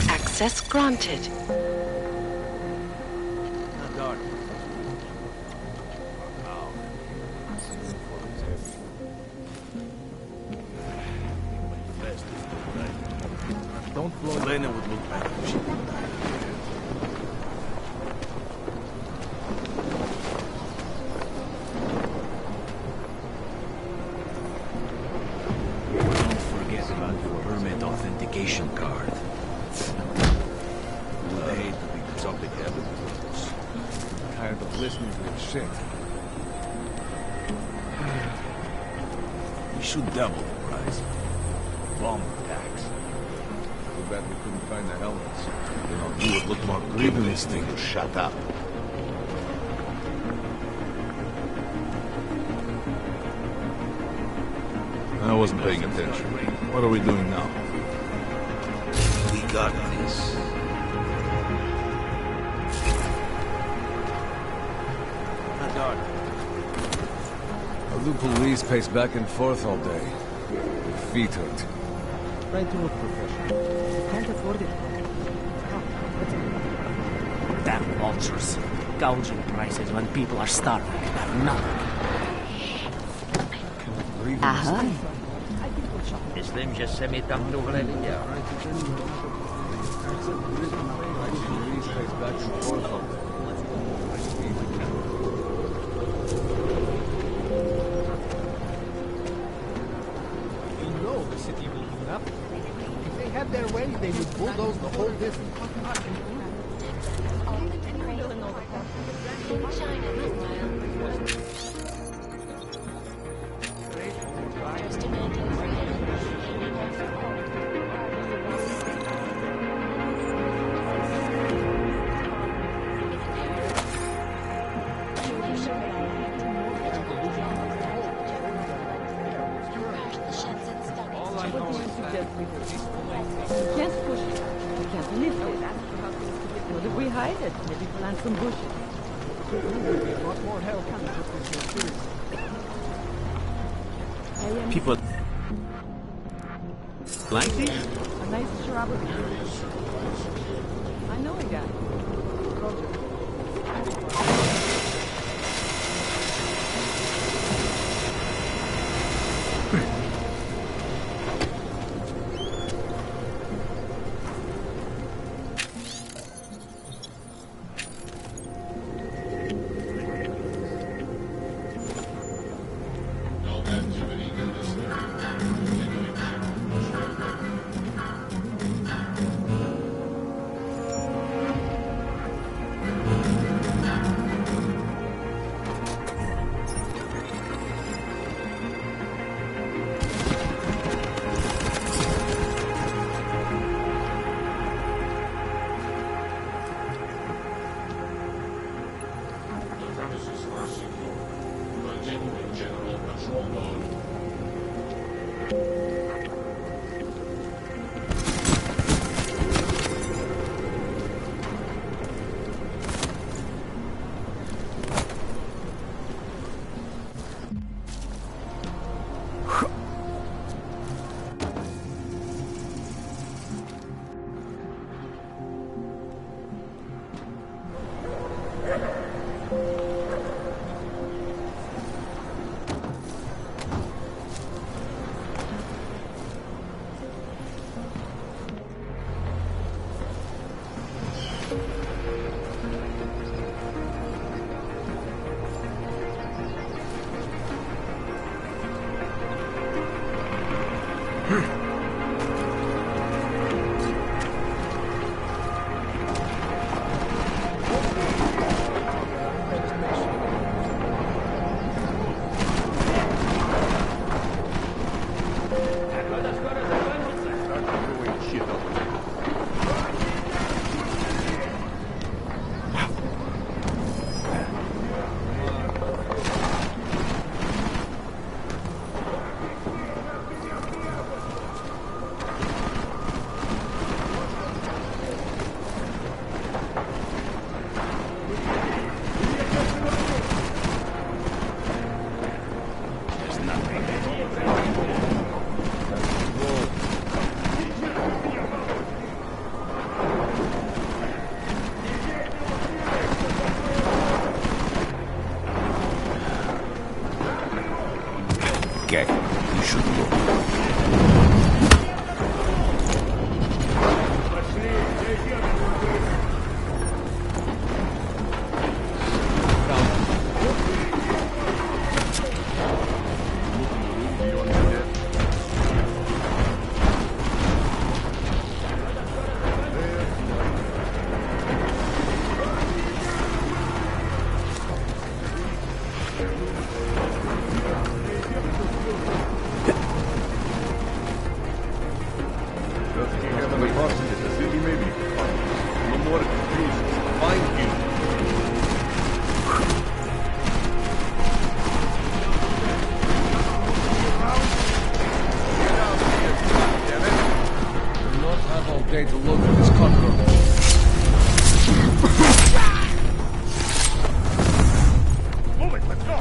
Access granted. Not dark. Don't blow. Lena would look better if she did that. Don't forget about your permit authentication card. Would hate to be something happened to us. Tired of listening to this shit. We should double the price. Bomb attacks. Too bad we couldn't find the helmets. You know, you would look more grievous this thing to shut up. I wasn't paying attention. What are we doing now? We got this. Not dark. A new police pace back and forth all day. Feet hurt. Try to look professional. Can't afford it. Damn vultures. Gouging prices when people are starving and have nothing. Ahoj. Myslím, že se mi tam dohle viděl. The city will heat up. If they had their way, they would bulldoze the whole business. Can't push it. We can't lift it. What if we hide it? Maybe plant some bushes. A lot more hell coming with this series. People like it? A nice shrubbery. I know a guy. To look at this cockroach. Move it, let's go!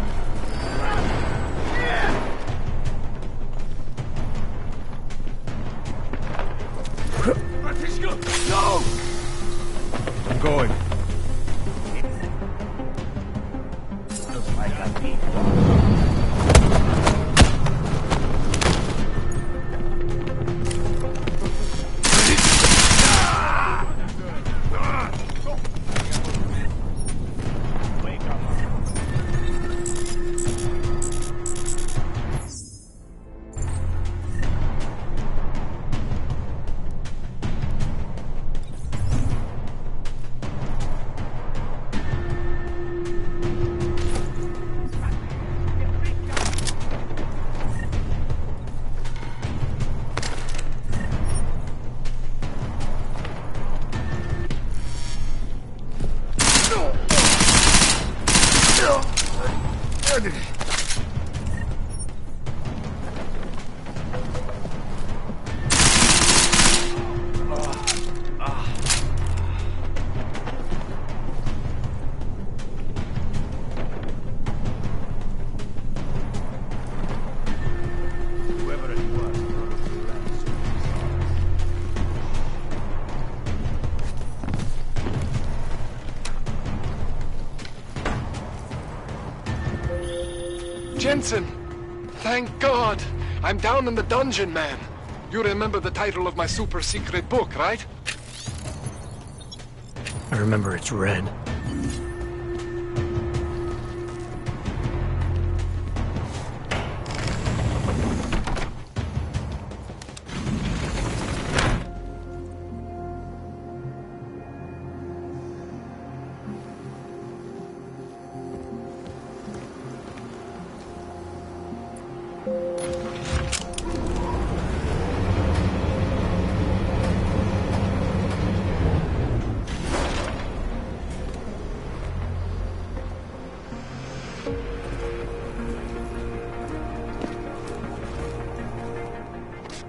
Jensen! Thank God! I'm down in the dungeon, man. You remember the title of my super secret book, right? I remember it's red.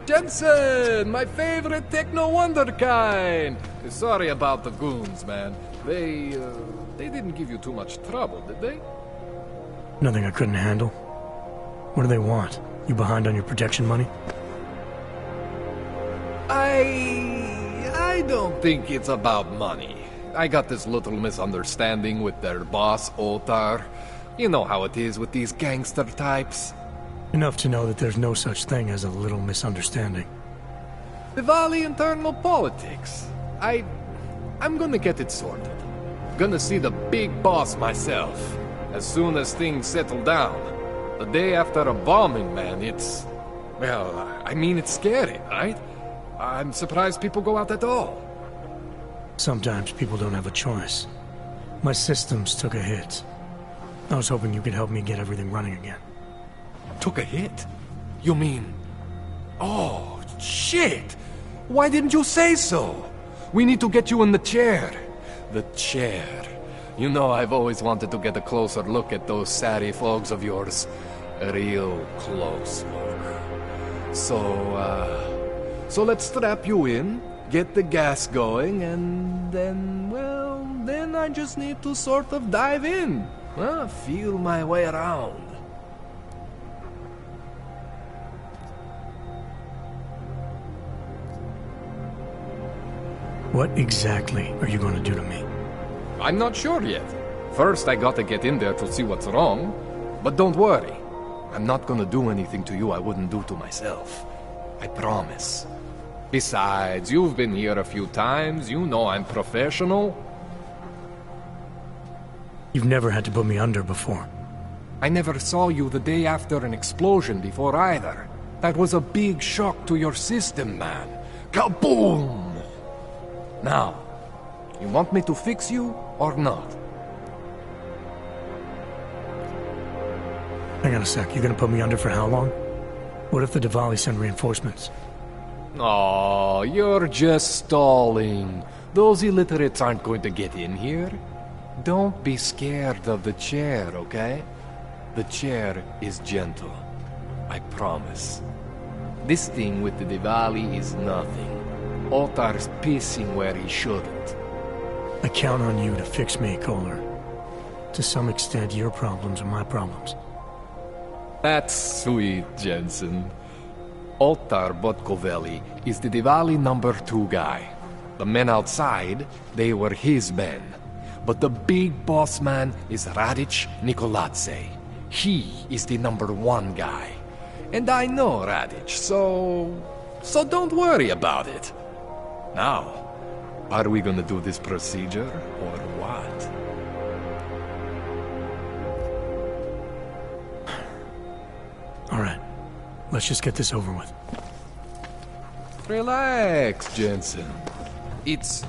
Jensen, my favorite techno wonderkind. Sorry about the goons, man. They didn't give you too much trouble, did they? Nothing I couldn't handle. What do they want? You behind on your protection money? I don't think it's about money. I got this little misunderstanding with their boss, Otar. You know how it is with these gangster types. Enough to know that there's no such thing as a little misunderstanding. Diwali internal politics. I'm gonna get it sorted. Gonna see the big boss myself. As soon as things settle down. The day after a bombing, man, it's... Well, I mean, it's scary, right? I'm surprised people go out at all. Sometimes people don't have a choice. My systems took a hit. I was hoping you could help me get everything running again. Took a hit? You mean... Oh, shit! Why didn't you say so? We need to get you in the chair. The chair. You know I've always wanted to get a closer look at those satty folks of yours. A real close look. So let's strap you in, get the gas going, and then, well, then I just need to sort of dive in. Feel my way around. What exactly are you going to do to me? I'm not sure yet. First, I gotta get in there to see what's wrong. But don't worry. I'm not gonna do anything to you I wouldn't do to myself. I promise. Besides, you've been here a few times. You know I'm professional. You've never had to put me under before. I never saw you the day after an explosion before either. That was a big shock to your system, man. Kaboom! Now, you want me to fix you or not? Hang on a sec, you're gonna put me under for how long? What if the Diwali send reinforcements? Oh, you're just stalling. Those illiterates aren't going to get in here. Don't be scared of the chair, okay? The chair is gentle. I promise. This thing with the Diwali is nothing. Otar's pissing where he shouldn't. I count on you to fix me, Kohler. To some extent, your problems are my problems. That's sweet, Jensen. Otar Botkovelli is the Diwali #2 guy. The men outside, they were his men. But the big boss man is Radic Nikoladze. He is the #1 guy. And I know Radic, so don't worry about it. Now, are we gonna do this procedure, or what? All right, let's just get this over with. Relax, Jensen. It's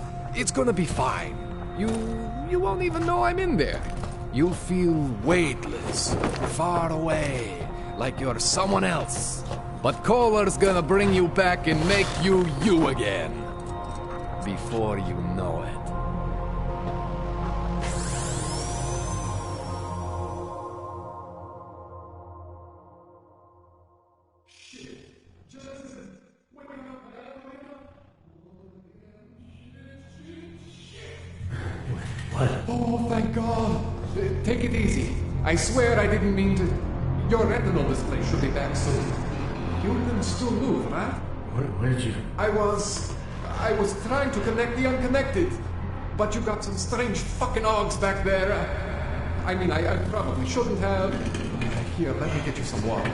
gonna be fine. You won't even know I'm in there. You'll feel weightless, far away, like you're someone else. But Kohler's gonna bring you back and make you you again. Before you know it. What? Oh, thank God. Take it easy. I swear I didn't mean to... Your retinal display should be back soon. You can still move, right? Where did you... I was trying to connect the unconnected. But you got some strange fucking ogs back there. I probably shouldn't have. Here, let me get you some water.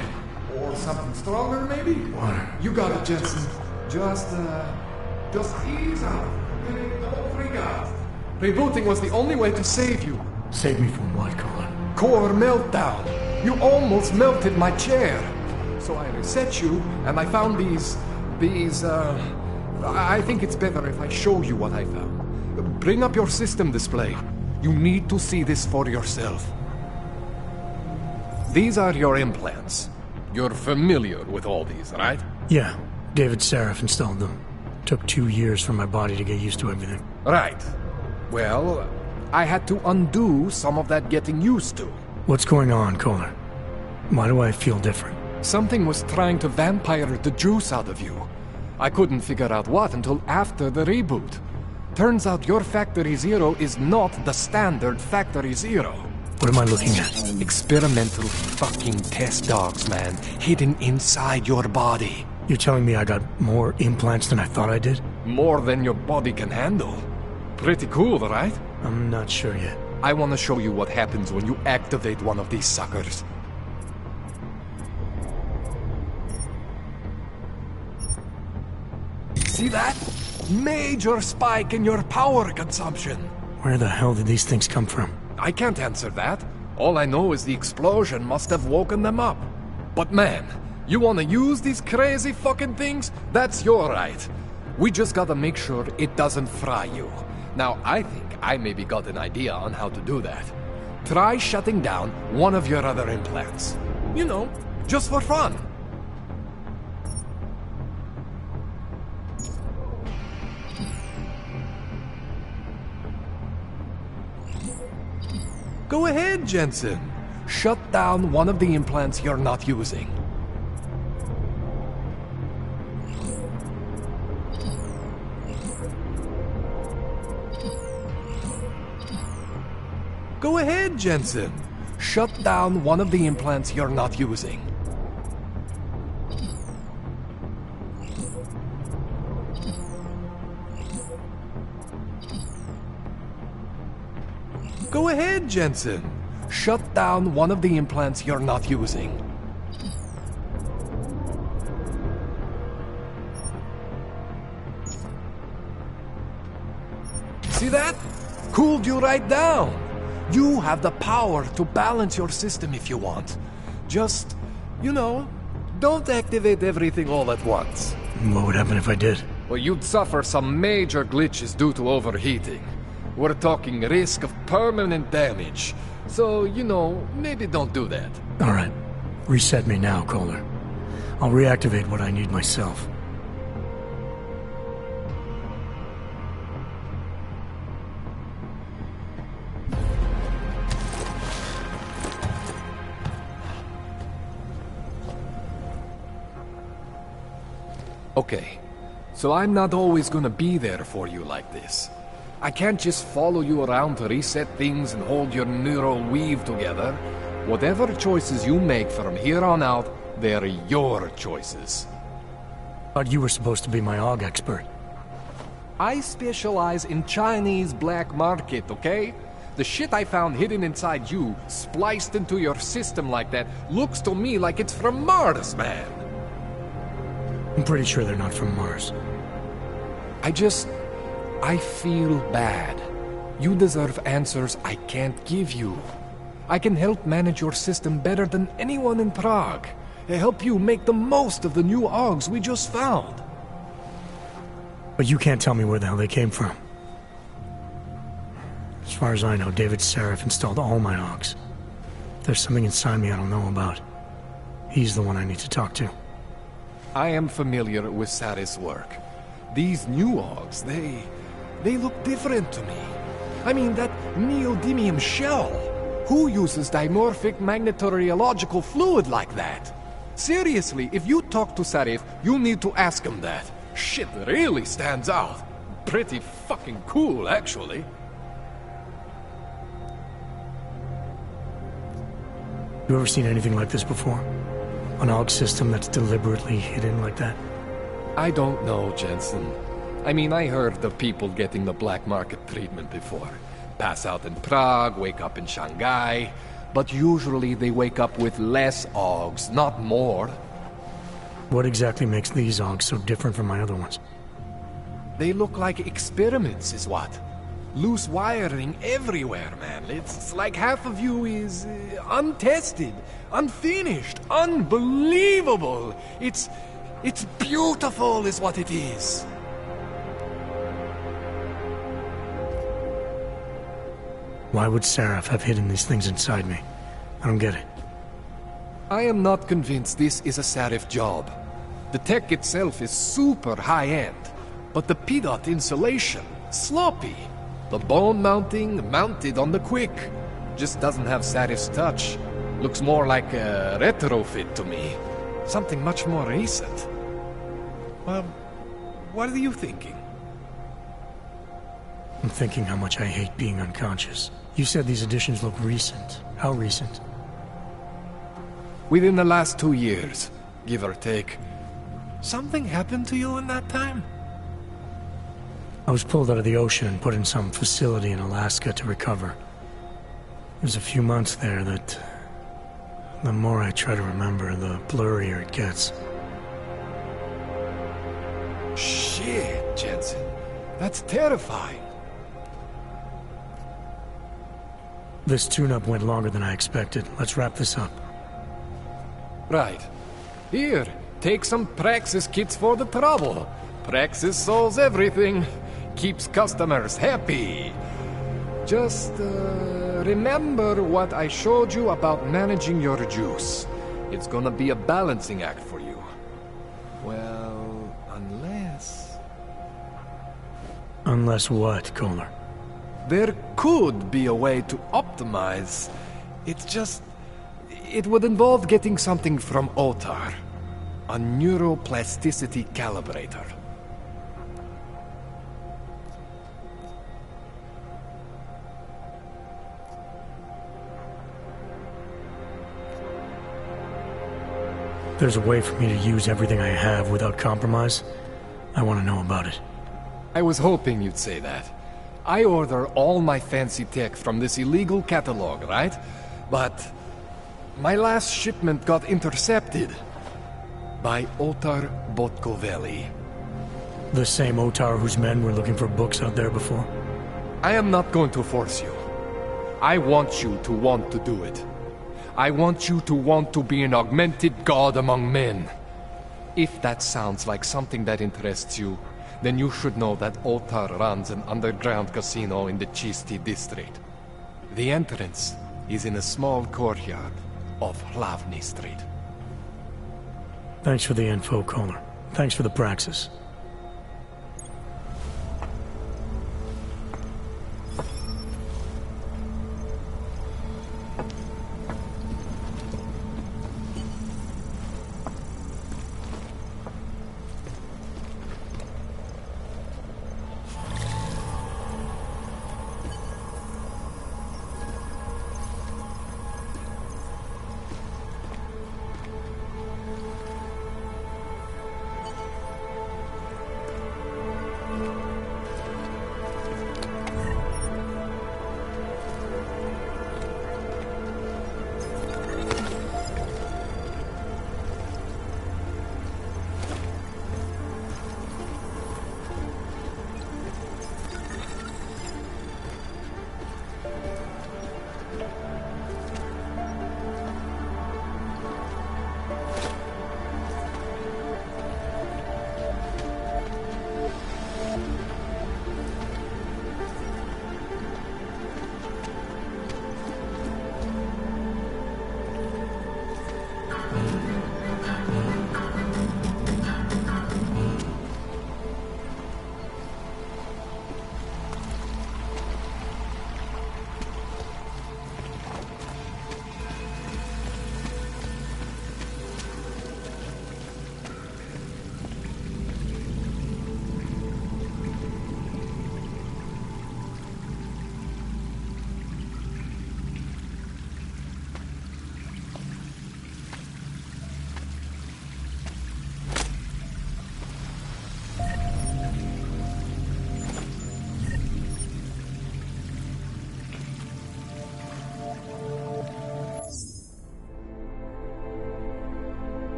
Or something stronger, maybe? Water. You got it, Jensen. Just ease out. Don't freak out. Rebooting was the only way to save you. Save me from what, Kohler? Core meltdown. You almost melted my chair. So I reset you, and I found these... I think it's better if I show you what I found. Bring up your system display. You need to see this for yourself. These are your implants. You're familiar with all these, right? Yeah, David Seraph installed them. Took 2 years for my body to get used to everything. Right. Well, I had to undo some of that getting used to. What's going on, Kohler? Why do I feel different? Something was trying to vampire the juice out of you. I couldn't figure out what until after the reboot. Turns out your Factory Zero is not the standard Factory Zero. What am I looking at? Experimental fucking test dogs, man. Hidden inside your body. You're telling me I got more implants than I thought I did? More than your body can handle. Pretty cool, right? I'm not sure yet. I want to show you what happens when you activate one of these suckers. See that? Major spike in your power consumption. Where the hell did these things come from? I can't answer that. All I know is the explosion must have woken them up. But man, you want to use these crazy fucking things? That's your right. We just gotta make sure it doesn't fry you. Now, I think I maybe got an idea on how to do that. Try shutting down one of your other implants. You know, just for fun. Go ahead, Jensen. Shut down one of the implants you're not using. Go ahead, Jensen. Shut down one of the implants you're not using. Go ahead, Jensen. Shut down one of the implants you're not using. See that? Cooled you right down. You have the power to balance your system if you want. Just, don't activate everything all at once. What would happen if I did? Well, you'd suffer some major glitches due to overheating. We're talking risk of permanent damage. So, maybe don't do that. All right. Reset me now, Kohler. I'll reactivate what I need myself. Okay, so I'm not always gonna be there for you like this. I can't just follow you around to reset things and hold your neural weave together. Whatever choices you make from here on out, they're your choices. But you were supposed to be my AUG expert. I specialize in Chinese black market, okay? The shit I found hidden inside you, spliced into your system like that, looks to me like it's from Mars, man. I'm pretty sure they're not from Mars. I feel bad. You deserve answers I can't give you. I can help manage your system better than anyone in Prague. I help you make the most of the new Augs we just found. But you can't tell me where the hell they came from. As far as I know, David Seraph installed all my Augs. If there's something inside me I don't know about, he's the one I need to talk to. I am familiar with Sarah's work. These new Augs, they look different to me. I mean, that neodymium shell. Who uses dimorphic magnetorheological fluid like that? Seriously, if you talk to Sarif, you need to ask him that. Shit really stands out. Pretty fucking cool, actually. You ever seen anything like this before? An AUG system that's deliberately hidden like that? I don't know, Jensen. I mean, I heard of people getting the black market treatment before. Pass out in Prague, wake up in Shanghai. But usually they wake up with less AUGs, not more. What exactly makes these AUGs so different from my other ones? They look like experiments, is what? Loose wiring everywhere, man. It's like half of you is untested, unfinished, unbelievable. It's beautiful, is what it is. Why would Seraph have hidden these things inside me? I don't get it. I am not convinced this is a Seraph job. The tech itself is super high-end, but the PDOT insulation, sloppy. The bone mounting, mounted on the quick. Just doesn't have Saraph's touch. Looks more like a retrofit to me. Something much more recent. Well, what are you thinking? I'm thinking how much I hate being unconscious. You said these additions look recent. How recent? Within the last 2 years, give or take. Something happened to you in that time? I was pulled out of the ocean and put in some facility in Alaska to recover. There's a few months there that... the more I try to remember, the blurrier it gets. Shit, Jensen. That's terrifying. This tune-up went longer than I expected. Let's wrap this up. Right. Here, take some Praxis kits for the trouble. Praxis solves everything. Keeps customers happy. Just, remember what I showed you about managing your juice. It's gonna be a balancing act for you. Well, unless... Unless what, Kohler? There could be a way to optimize. It's just... it would involve getting something from Otar. A neuroplasticity calibrator. There's a way for me to use everything I have without compromise. I want to know about it. I was hoping you'd say that. I order all my fancy tech from this illegal catalog, right? But my last shipment got intercepted by Otar Botkoveli. The same Otar whose men were looking for books out there before? I am not going to force you. I want you to want to do it. I want you to want to be an augmented god among men. If that sounds like something that interests you, then you should know that Otar runs an underground casino in the Chisti district. The entrance is in a small courtyard off Hlavny Street. Thanks for the info, Kohler. Thanks for the praxis.